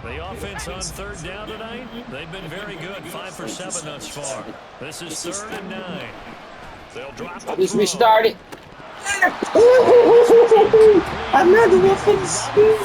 The offense on third down tonight, they've been very good. 5 for 7 thus far. This is 3rd and 9. They'll drop the He's throw. restarted. Another offense. It really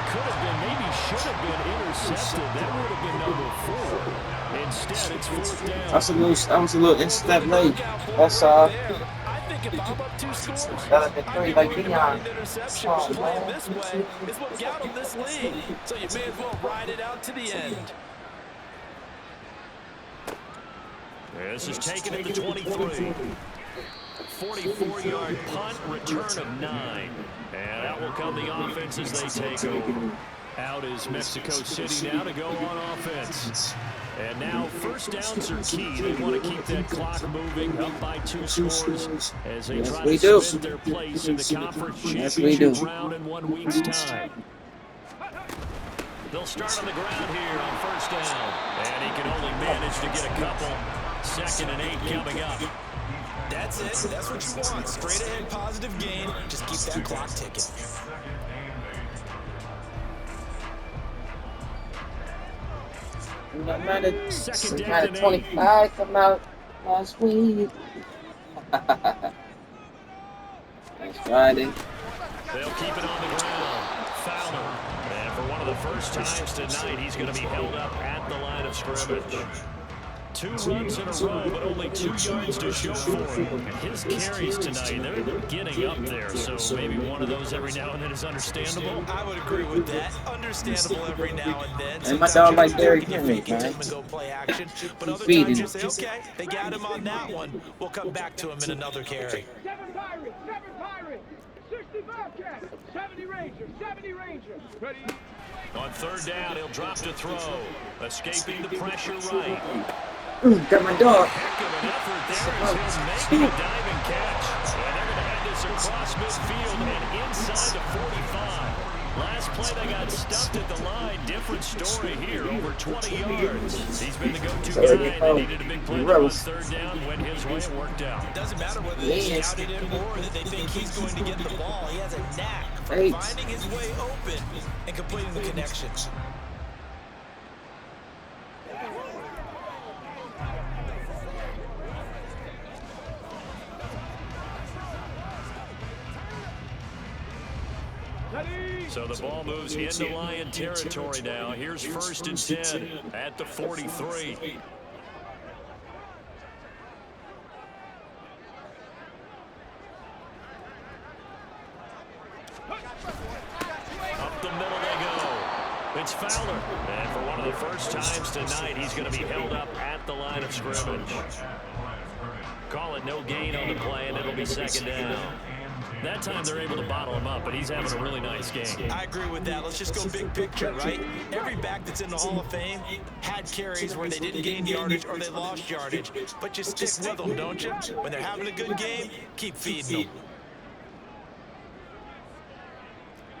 could have been, maybe should have been intercepted. That would have been number 4. Instead, it's 4th down. I was a little instep late. That's all. I think if I'm up 2 scores, Got the 3 like Dion. interception. Playing this way is what got him this lead. So you may as well ride it out to the end. This is taken at the 23. 44-yard punt, return of 9. And out will come the offense as they take over. Out is Mexico City now to go on offense. And now first downs are key. They want to keep that clock moving, up by 2 scores as they try to cement their place in the conference championship round in 1 week's time. They'll start on the ground here on first down. And he can only manage to get a couple. 2nd and 8 coming up. That's it. That's what you want. Straight ahead positive gain. Just keep that clock ticking. Some kind of 25 come out last week. That's Friday. They'll keep it on the ground. Fowler. And for one of the first times tonight, he's going to be held up at the line of scrimmage. 2 runs in a row, but only 2 yards to show for him. And his carries tonight, they're getting up there, so maybe one of those every now and then is understandable. I would agree with that. Understandable every now and then. And my dog like Derrick Henry, man. Go play action, but other feeding. times you say, okay, they got him on that one. We'll come back to him in another carry. 7 Pirates, 60 Bobcats, 70 Rangers, 70 Rangers. Ready? On third down, he'll drop to throw. Escaping the pressure right. Got my dog. Heck of an effort there as he'll make a diving catch. And they're going to head this across midfield and inside the 45. Last play they got stuffed at the line. Different story here, over 20 yards. He's been the go-to guy. They needed a big play on third down. Went his way, it worked out. It doesn't matter whether they scouted him or that they think he's going to get the ball. He has a knack for finding his way open and completing the connections. So the ball moves into Lion territory now. Here's 1st and 10 at the 43. Up the middle they go. It's Fowler. And for one of the first times tonight, he's going to be held up at the line of scrimmage. Call it no gain on the play, and it'll be 2nd down. That time they're able to bottle him up, but he's having a really nice game. I agree with that. Let's just go big picture, right? Every back that's in the Hall of Fame had carries where they didn't gain yardage or they lost yardage. But you stick with them, don't you? When they're having a good game, keep feeding them.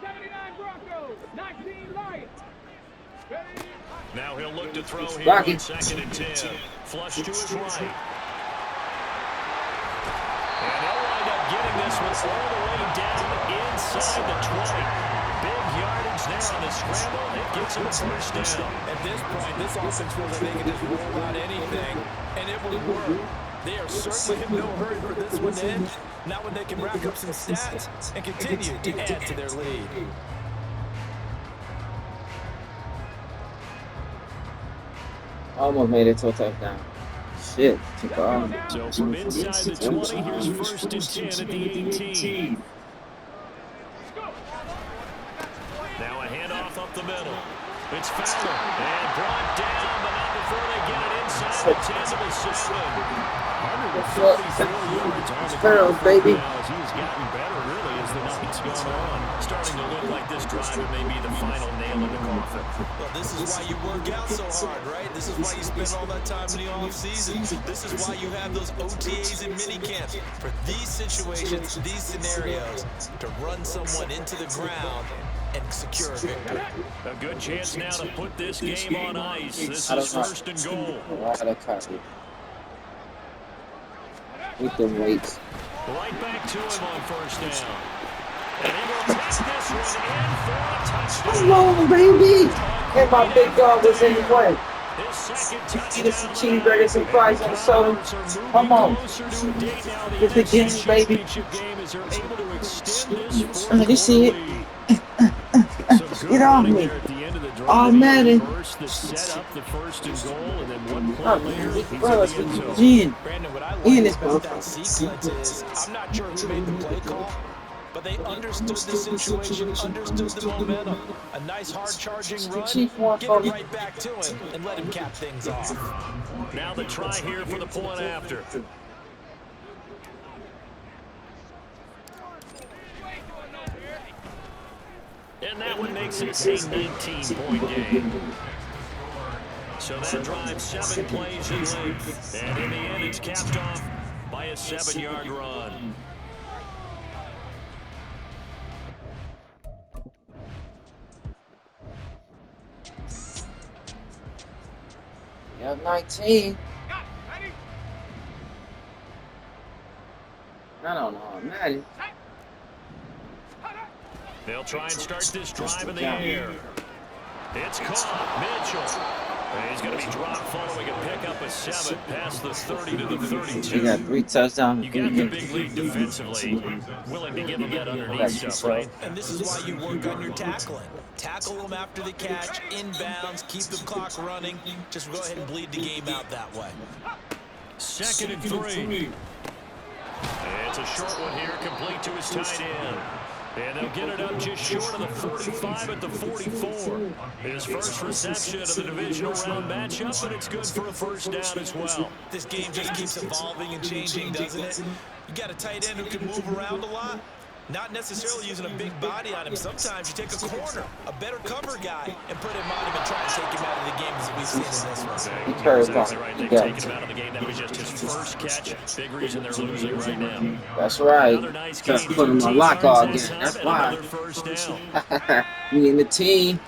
79 Broncos, 19 Lions. Ready? Now he'll look to throw here on 2nd and 10. Flush to his right. And they'll wind up getting this one all the way down inside the 20. Big yardage there on the scramble. It gets him a first down. At this point, this offense feels like they can just roll out anything, and it will work. They are certainly in no hurry for this one to end. Not when they can rack up some stats and continue to add to their lead. Almost made it to a touchdown. Shit. So from inside the 20, here's 1st and 10 at the 18. Now a handoff up the middle. It's Fowler. And brought down, but not before they get it inside the 10 to the 7. 144 yards on the ground. Baby. He's gotten better, really, as the night's gone on. Starting to look like this drive may be the final nail in the coffin. Well, this is why you work out so hard, right? This is why you spend all that time in the off-season. This is why you have those OTAs and mini-camps. For these situations, these scenarios, to run someone into the ground and secure a victory. A good chance now to put this game on ice. This is 1st and goal. With the weights. Right back to him on 1st down. And he will this one in for a touchdown. Come on, baby. And my big dog was in the way. His second Eat us some touchdown. cheeseburgers, some fries, and a soda. Come on. Get the game, baby. Let me see it. Get off me. Oh, Madden. Brandon, what I like about that sequence is I'm not sure who made the play call, but they understood the situation, understood the momentum. A nice hard-charging run, give it right back to him, and let him cap things off. Now the try here for the point after. And that one makes it a 19-point game. So that drives 7 plays in length. And in the end, it's capped off by a 7-yard run. You have 19. I don't know. Madden. They'll try and start this drive in the air. It's caught. Mitchell. He's going to be dropped following a pickup of 7 past the 30 to the 32. You got 3 touchdowns. You got the big lead defensively. Willing to give him that underneath stuff, right? And this is why you work on your tackling. Tackle them after the catch, inbounds, keep the clock running. Just go ahead and bleed the game out that way. 2nd and 3. It's a short one here, complete to his tight end. And they'll get it up just short of the 45 at the 44. His first reception of the divisional round matchup, and it's good for a first down as well. This game just keeps evolving and changing, doesn't it? You got a tight end who can move around a lot. Not necessarily using a big body on him. Sometimes you take a corner, a better cover guy, and put him on him and try and take him out of the game as we've seen in this one. That's exactly right. They've taken him out of the game. That was just his first catch. Big reason they're losing right now. That's right. Nice Just put him on lock again. That's why. We in the team.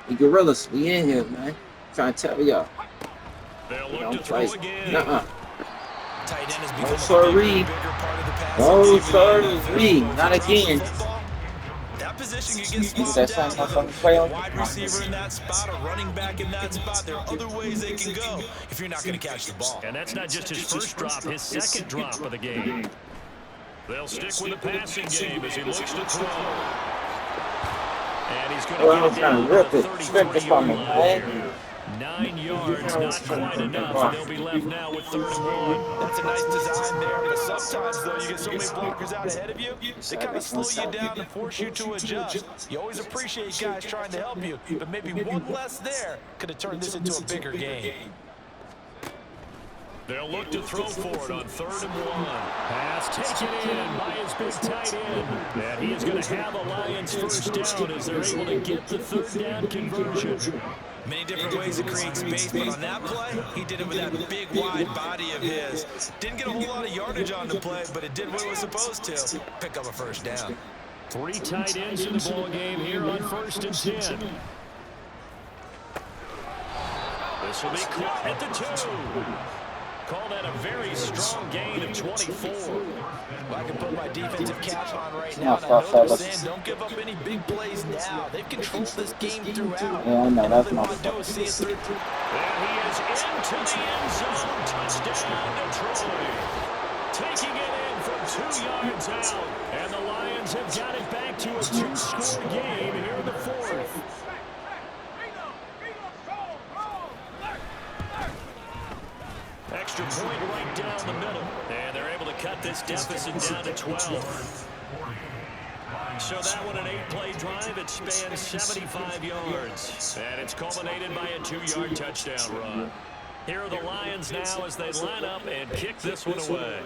We gorillas. We in here, man. Trying to tell y'all. They'll look to throw again. Tight end has become no, sorry. No, sorry. Not again. That position you get swapped down. Wide receiver in that spot, a running back in that spot. There are other ways they can go if you're not going to catch the ball. And that's not just his first drop, his second drop of the game. They'll stick with the passing game as he looks to throw. And he's going to get down to the 33-yard line. 9 yards, not quite enough, and they'll be left now with 3rd and 1. That's a nice design there, but sometimes, though, you get so many blockers out ahead of you, they kind of slow you down and force you to adjust. You always appreciate guys trying to help you, but maybe one less there could have turned this into a bigger game. They'll look to throw for it on 3rd and 1. Pass taken in by his big tight end. And he is going to have a Lions first down as they're able to get the 3rd down conversion. Many different ways to create space, but on that play, he did it with that big, wide body of his. Didn't get a whole lot of yardage on the play, but it did what it was supposed to. Pick up a first down. 3 tight ends in the ball game here on 1st and 10. This will be caught at the 2. Call that a very strong gain of 24. Well, I can put my defensive cap on right now, and I know they're saying don't give up any big plays now. They've controlled this game throughout. Yeah, I know, and all that's they my want to do is see it through. And he is into the end zone. Touchdown, Detroit. Taking it in from 2 yards out. And the Lions have got it back to a 2-score game here in the 4th. Extra point right down the middle. And they're able to cut this deficit down to 12. So that one an 8-play drive. It spans 75 yards. And it's culminated by a 2-yard touchdown run. Here are the Lions now as they line up and kick this one away.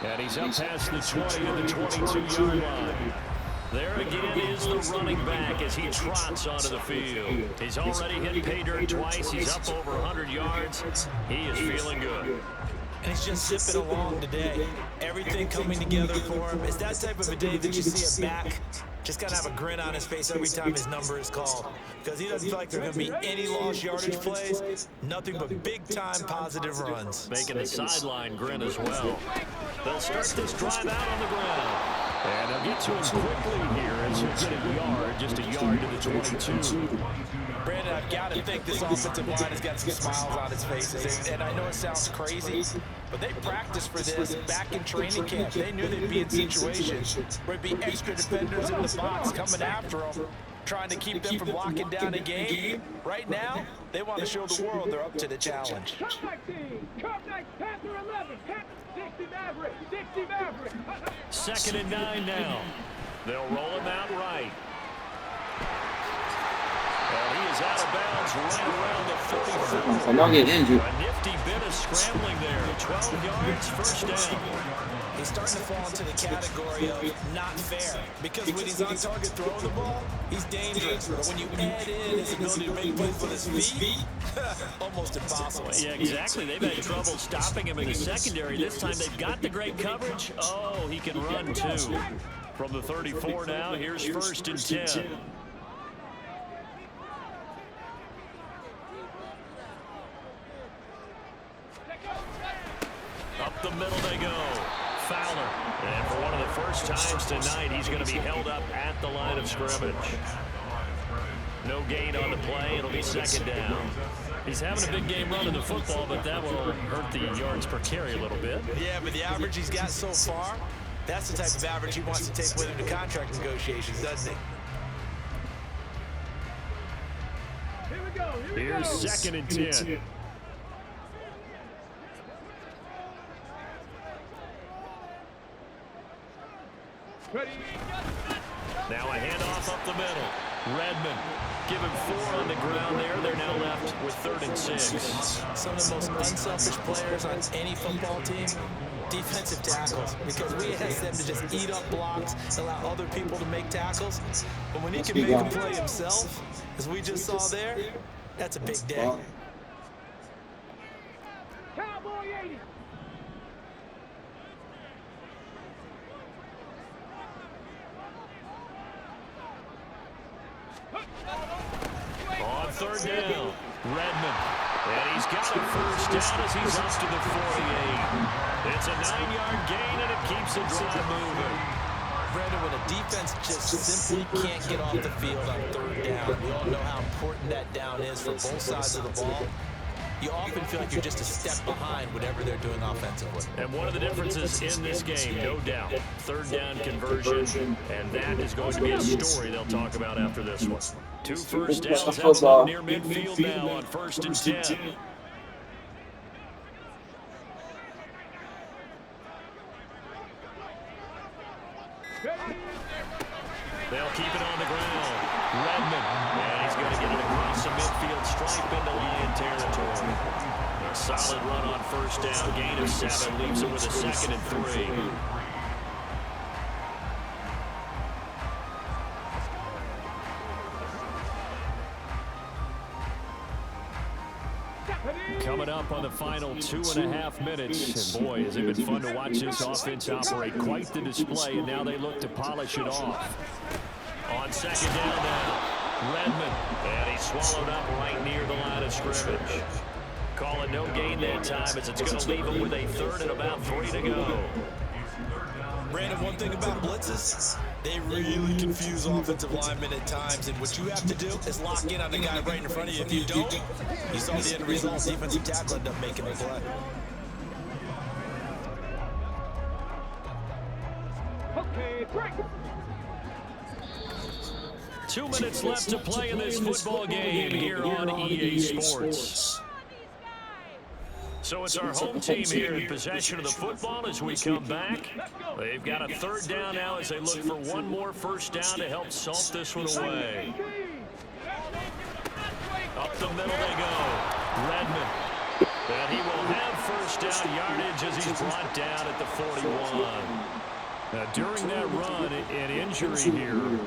And he's up past the 20 and the 22-yard line. There again is the running back as he trots onto the field. He's already hit pay dirt twice. He's up over 100 yards. He is feeling good. And he's just zipping along today. Everything coming together for him. It's that type of a day that you see a back just got to have a grin on his face every time his number is called. Because he doesn't feel like there are going to be any lost yardage plays. Nothing but big-time positive runs. Making the sideline grin as well. They'll start this drive out on the ground. And they'll get to him quickly here as he'll get a yard, just a yard to the 22. Brandon, I've got to think this offensive line has got some smiles on its faces. And I know it sounds crazy, but they practiced for this back in training camp. They knew they'd be in situations where it'd be extra defenders in the box coming after them, trying to keep them from locking down a game. Right now, they want to show the world they're up to the challenge. Comeback team. Comeback Panther 11. 60 Maverick. 60 Maverick. 2nd and 9 now. They'll roll him out right. And he is out of bounds right around the 44. So don't get injured. A nifty bit of scrambling there. 12 yards, first down. He's starting to fall into the category of not fair. Because when he's on target throwing the ball, he's dangerous. But when you add in his ability to make plays with his feet, almost impossible. Yeah, exactly. They've had trouble stopping him in the secondary. This time they've got the great coverage. Oh, he can run too. From the 34 now, here's 1st and 10. Up the middle they go. Fowler. And for one of the first times tonight, he's going to be held up at the line of scrimmage. No gain on the play. It'll be 2nd down. He's having a big game running the football, but that will hurt the yards per carry a little bit. Yeah, but the average he's got so far, that's the type of average he wants to take with him to contract negotiations, doesn't he? Here we go. Here's 2nd and 10. Ready. Now a handoff up the middle. Redmond given 4 on the ground there. They're now left with 3rd and 6. Some of the most unselfish players on any football team, defensive tackles. Because we ask them to just eat up blocks, allow other people to make tackles. But when he can make a play himself, as we just saw there, that's a big day. Cowboy 80. On 3rd down, Redmond. And he's got a first down as he's up to the 48. It's a 9-yard gain, and it keeps the drive moving. Brandon, when a defense just simply can't get off the field on 3rd down, we all know how important that down is for both sides of the ball. You often feel like you're just a step behind whatever they're doing offensively. And one of the differences in this game, no doubt, 3rd down conversion, and that is going to be a story they'll talk about after this one. 2 first downs out near midfield now on 1st and 10. They'll keep it on the ground. Redmond, and he's going to get it across the midfield stripe into Lion territory. A solid run on 1st down, gain of 7, leaves it with a 2nd and 3. Coming up on the final 2.5 minutes. And boy, has it been fun to watch this offense operate. Quite the display, and now they look to polish it off. On 2nd down now, Redmond. And he's swallowed up right near the line of scrimmage. Call it no gain that time as it's going to leave him with a 3rd and about 3 to go. Brandon, one thing about blitzes, they really confuse offensive linemen at times, and what you have to do is lock in on the guy right in front of you. If you don't, you saw the end result. Defensive tackle ended up making the play. Okay, break. 2 minutes left to play in this football game here on EA Sports. So it's our home team here in possession of the football as we come back. They've got a 3rd down now as they look for one more first down to help salt this one away. Up the middle they go. Redmond. And he will have first down yardage as he's brought down at the 41. Now, during that run, an injury here.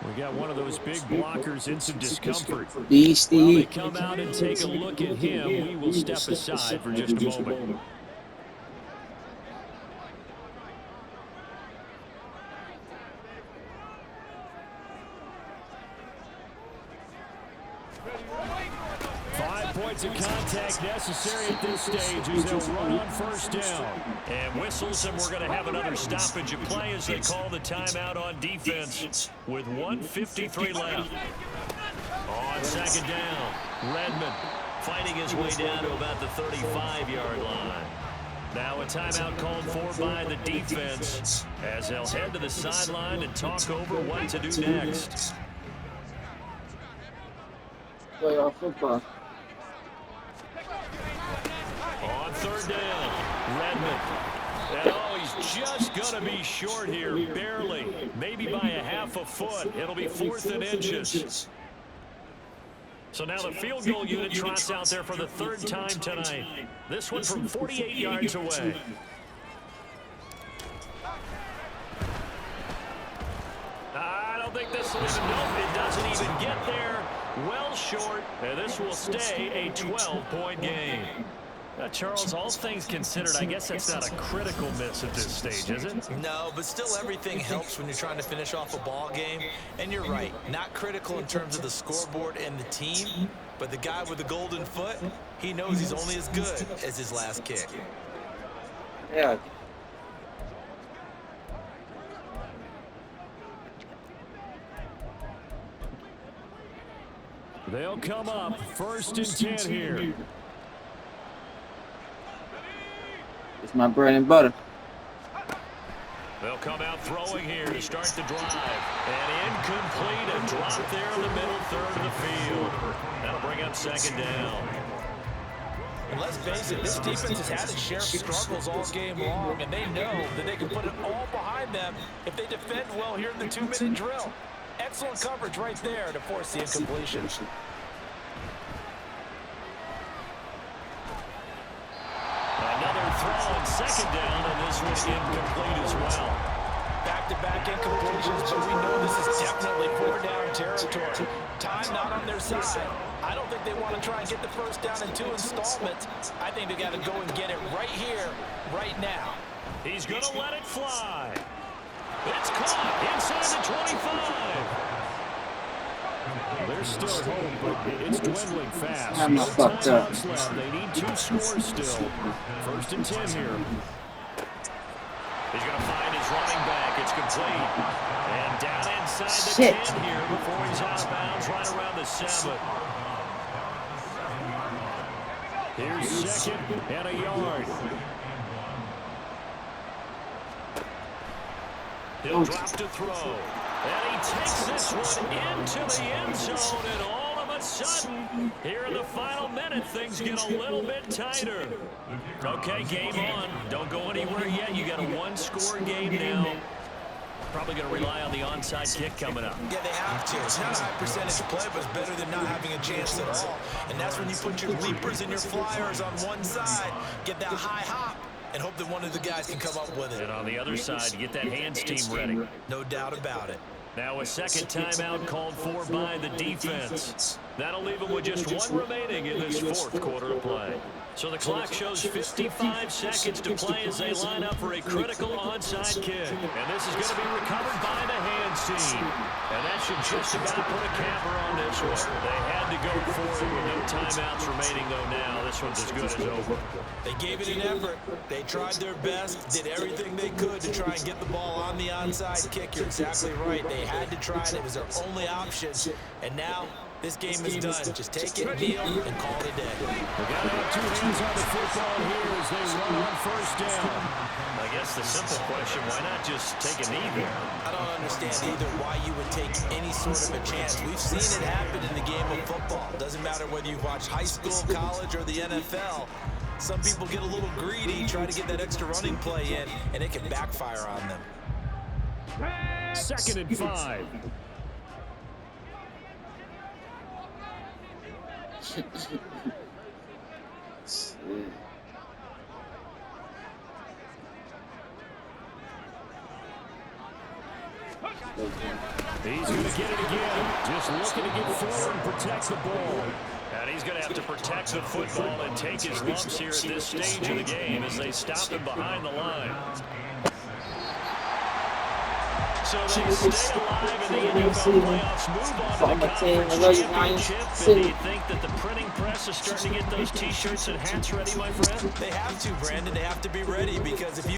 We got one of those big blockers in some discomfort. While they come out and take a look at him, we will step aside for just a moment. 5 points of contact necessary at this stage as they'll run on first down. And whistles, and we're going to have another stoppage of play as they call the timeout on defense with 1:53 left. On second down, Redmond fighting his way down to about the 35-yard line. Now a timeout called for by the defense as they'll head to the sideline and talk over what to do next. Playoff football. On third down, Redmond. And oh, he's just going to be short here, barely. Maybe by a half a foot. It'll be 4th and inches. So now the field goal unit trots out there for the 3rd time tonight. This one from 48 yards away. I don't think this will even, nope, it doesn't even get there. Well short, and this will stay a 12-point game. Charles, all things considered, I guess that's not a critical miss at this stage, is it? No, but still everything helps when you're trying to finish off a ball game. And you're right, not critical in terms of the scoreboard and the team, but the guy with the golden foot, he knows he's only as good as his last kick. Yeah. They'll come up 1st and 10 here. It's my bread and butter. They'll come out throwing here to start the drive. And incomplete, a drop there in the middle third of the field. That'll bring up 2nd down. And let's face it, this defense has had its share of struggles all game long, and they know that they can put it all behind them if they defend well here in the 2-minute drill. Excellent coverage right there to force the incompletion. Another throw on 2nd down, and this one's incomplete as well. Back-to-back incompletions, but we know this is definitely 4-down territory. Time not on their side. I don't think they want to try and get the 1st down in 2 installments. I think they got to go and get it right here, right now. He's going to let it fly. It's caught inside the 25. There's still hope, but it's dwindling fast. I'm not fucked up. Left. They need 2 scores still. 1st and 10 here. He's going to find his running back. It's complete. And down inside the 10 here before he's out of bounds right around the 7. Here's 2nd and a yard. He'll drop to throw. And he takes this one into the end zone, and all of a sudden, here in the final minute, things get a little bit tighter. Okay, game on. Don't go anywhere yet. You got a 1-score game now. Probably going to rely on the onside kick coming up. Yeah, they have to. It's not a high percentage play, but it's better than not having a chance at all. And that's when you put your leapers and your flyers on one side, get that high hop, and hope that one of the guys can come up with it. And on the other side, get that hands team ready. No doubt about it. Now a 2nd timeout called for by the defense. That'll leave them with just 1 remaining in this 4th quarter of play. So the clock shows 55 seconds to play as they line up for a critical onside kick. And this is going to be recovered by the hands team. And that should just about put a capper on this one. They had to go for it with no timeouts remaining, though now. This one's as good as over. They gave it an effort. They tried their best, did everything they could to try and get the ball on the onside kick. You're exactly right. They had to try it. It was their only option. And now this game is done. Just take it, kneel, and call it a day. They got to have 2 hands on the football here as they run on 1st down. I guess the simple question, why not just take a knee there? I don't understand either why you would take any sort of a chance. We've seen it happen in the game of football. Doesn't matter whether you watch high school, college, or the NFL. Some people get a little greedy, try to get that extra running play in, and it can backfire on them. 2nd and 5. He's going to get it again. Just looking to get forward and protect the ball. And he's going to have to protect the football and take his lumps here at this stage of the game as they stop him behind the line. So they stay alive in the NFL playoffs, move on to the conference championship. And do you think that the printing press is starting to get those T-shirts and hats ready, my friend? They have to, Brandon. They have to be ready because if you